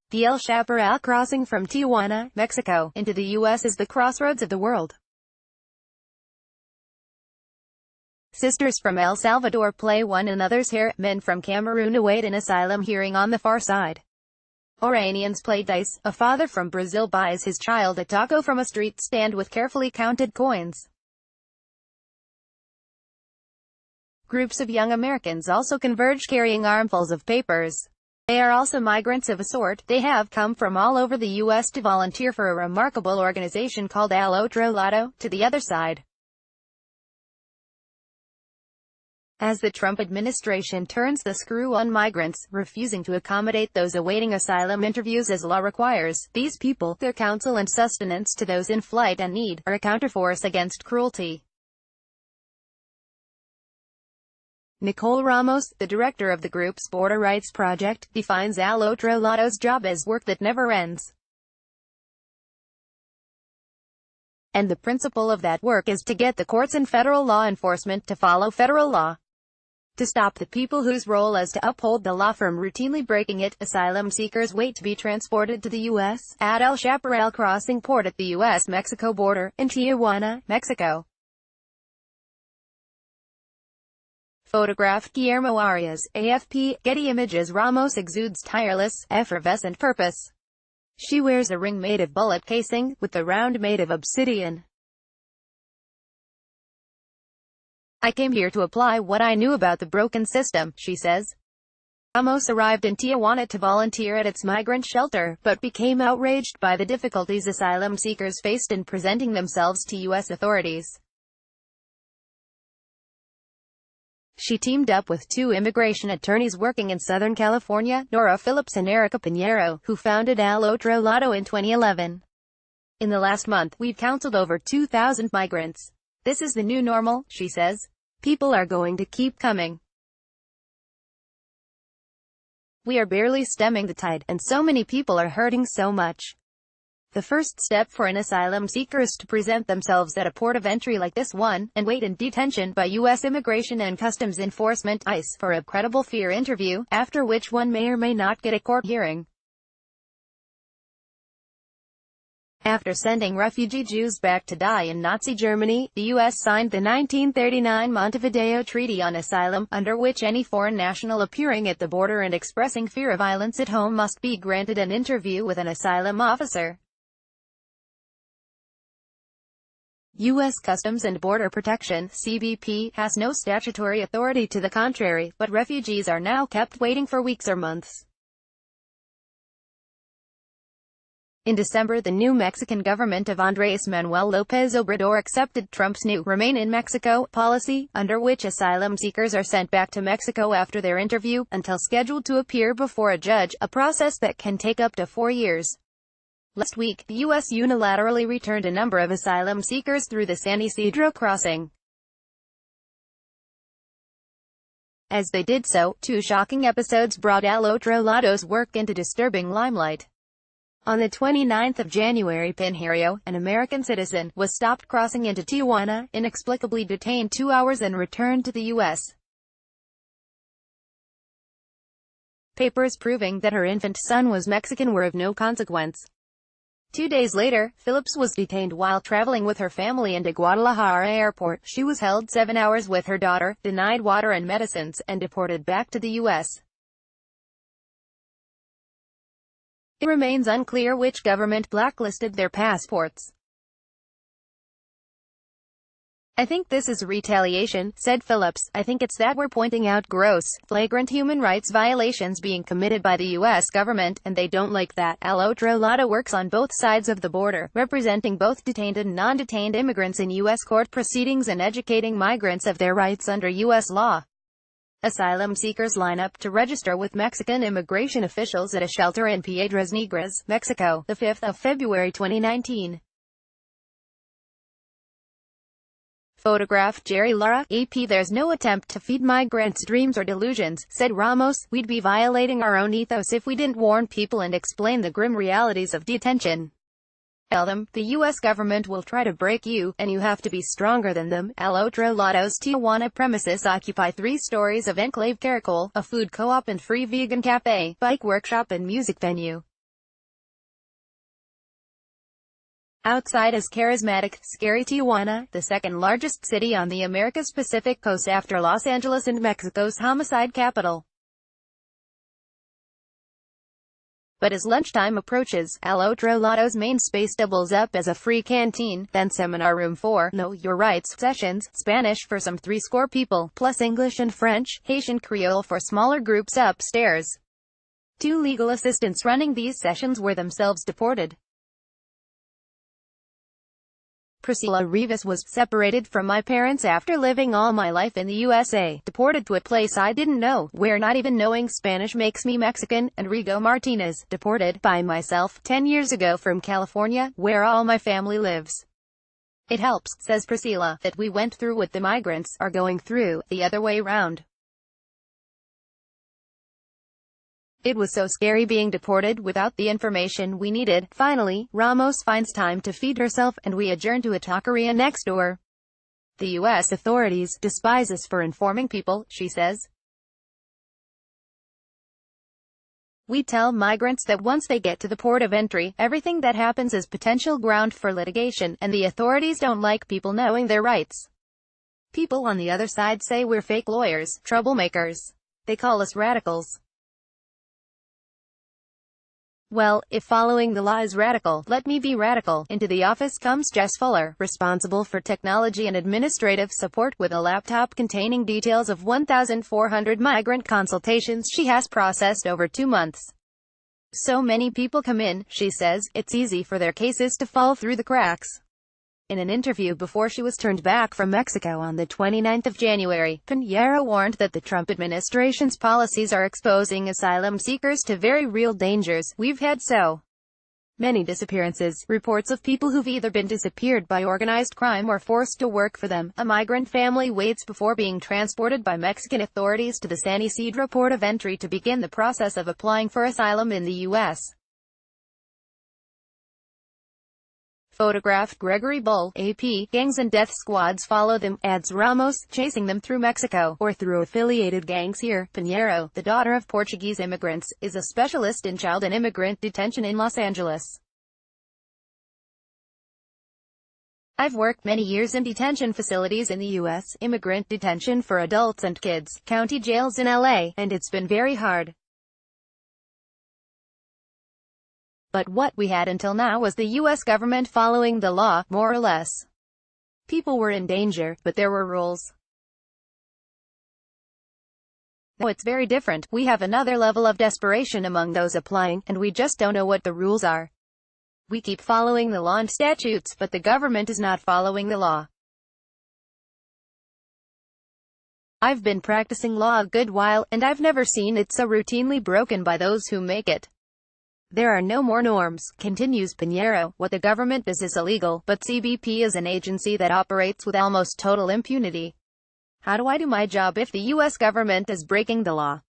The El Chaparral crossing from Tijuana, Mexico, into the U.S. is the crossroads of the world. Sisters from El Salvador play one another's hair, men from Cameroon await an asylum hearing on the far side. Iranians play dice, a father from Brazil buys his child a taco from a street stand with carefully counted coins. Groups of young Americans also converge carrying armfuls of papers. They are also migrants of a sort. They have come from all over the U.S. to volunteer for a remarkable organization called Al Otro Lado, to the other side. As the Trump administration turns the screw on migrants, refusing to accommodate those awaiting asylum interviews as law requires, these people, their counsel and sustenance to those in flight and need, are a counterforce against cruelty. Nicole Ramos, the director of the group's Border Rights Project, defines Al Otro Lado's job as work that never ends. And the principle of that work is to get the courts and federal law enforcement to follow federal law. To stop the people whose role is to uphold the law from routinely breaking it. Asylum seekers wait to be transported to the U.S. at El Chaparral crossing port at the U.S.-Mexico border, in Tijuana, Mexico. Photograph Guillermo Arias, AFP, Getty Images. Ramos exudes tireless, effervescent purpose. She wears a ring made of bullet casing, with the round made of obsidian. I came here to apply what I knew about the broken system, she says. Ramos arrived in Tijuana to volunteer at its migrant shelter, but became outraged by the difficulties asylum seekers faced in presenting themselves to U.S. authorities. She teamed up with two immigration attorneys working in Southern California, Nora Phillips and Erica Pinheiro, who founded Al Otro Lado in 2011. In the last month, we've counseled over 2,000 migrants. This is the new normal, she says. People are going to keep coming. We are barely stemming the tide, and so many people are hurting so much. The first step for an asylum seeker is to present themselves at a port of entry like this one, and wait in detention by U.S. Immigration and Customs Enforcement (ICE) for a credible fear interview, after which one may or may not get a court hearing. After sending refugee Jews back to die in Nazi Germany, the U.S. signed the 1939 Montevideo Treaty on Asylum, under which any foreign national appearing at the border and expressing fear of violence at home must be granted an interview with an asylum officer. U.S. Customs and Border Protection (CBP) has no statutory authority to the contrary, but refugees are now kept waiting for weeks or months. In December, the new Mexican government of Andrés Manuel López Obrador accepted Trump's new "Remain in Mexico" policy, under which asylum seekers are sent back to Mexico after their interview, until scheduled to appear before a judge, a process that can take up to 4 years. Last week, the U.S. unilaterally returned a number of asylum seekers through the San Isidro crossing. As they did so, two shocking episodes brought Al Otro Lado's work into disturbing limelight. On the 29th of January, Pinheiro, an American citizen, was stopped crossing into Tijuana, inexplicably detained 2 hours and returned to the U.S. Papers proving that her infant son was Mexican were of no consequence. 2 days later, Phillips was detained while traveling with her family into Guadalajara airport. She was held 7 hours with her daughter, denied water and medicines, and deported back to the U.S. It remains unclear which government blacklisted their passports. I think this is retaliation, said Phillips. I think it's that we're pointing out gross, flagrant human rights violations being committed by the U.S. government, and they don't like that. Al Otro Lado works on both sides of the border, representing both detained and non-detained immigrants in U.S. court proceedings and educating migrants of their rights under U.S. law. Asylum seekers line up to register with Mexican immigration officials at a shelter in Piedras Negras, Mexico, the 5th of February 2019. Photograph Jerry Lara, AP. There's no attempt to feed migrants dreams or delusions, said Ramos. We'd be violating our own ethos if we didn't warn people and explain the grim realities of detention. Tell them, the US government will try to break you, and you have to be stronger than them. El Otro Lado's Tijuana premises occupy 3 stories of Enclave Caracol, a food co-op and free vegan cafe, bike workshop and music venue. Outside is charismatic, scary Tijuana, the second largest city on the America's Pacific coast after Los Angeles and Mexico's homicide capital. But as lunchtime approaches, El Otro Lado's main space doubles up as a free canteen, then seminar room for Know Your Rights sessions, Spanish for some 300 people, plus English and French, Haitian Creole for smaller groups upstairs. 2 legal assistants running these sessions were themselves deported. Priscilla Rivas was separated from my parents after living all my life in the USA, deported to a place I didn't know, where not even knowing Spanish makes me Mexican, and Rigo Martinez, deported by myself 10 years ago from California, where all my family lives. It helps, says Priscilla, that we went through what the migrants are going through, the other way round. It was so scary being deported without the information we needed. Finally, Ramos finds time to feed herself, and we adjourn to a taqueria next door. The U.S. authorities despise us for informing people, she says. We tell migrants that once they get to the port of entry, everything that happens is potential ground for litigation, and the authorities don't like people knowing their rights. People on the other side say we're fake lawyers, troublemakers. They call us radicals. Well, if following the law is radical, let me be radical. Into the office comes Jess Fuller, responsible for technology and administrative support, with a laptop containing details of 1,400 migrant consultations she has processed over 2 months. So many people come in, she says, it's easy for their cases to fall through the cracks. In an interview before she was turned back from Mexico on the 29th of January, Piñera warned that the Trump administration's policies are exposing asylum seekers to very real dangers. We've had so many disappearances, reports of people who've either been disappeared by organized crime or forced to work for them. A migrant family waits before being transported by Mexican authorities to the San Isidro port of entry to begin the process of applying for asylum in the U.S. Photographed Gregory Bull, AP, gangs and death squads follow them, adds Ramos, chasing them through Mexico, or through affiliated gangs here. Piñero, the daughter of Portuguese immigrants, is a specialist in child and immigrant detention in Los Angeles. I've worked many years in detention facilities in the U.S., immigrant detention for adults and kids, county jails in L.A., and it's been very hard. But what we had until now was the U.S. government following the law, more or less. People were in danger, but there were rules. Now it's very different. We have another level of desperation among those applying, and we just don't know what the rules are. We keep following the law and statutes, but the government is not following the law. I've been practicing law a good while, and I've never seen it so routinely broken by those who make it. There are no more norms, continues Piñero. What the government does is illegal, but CBP is an agency that operates with almost total impunity. How do I do my job if the U.S. government is breaking the law?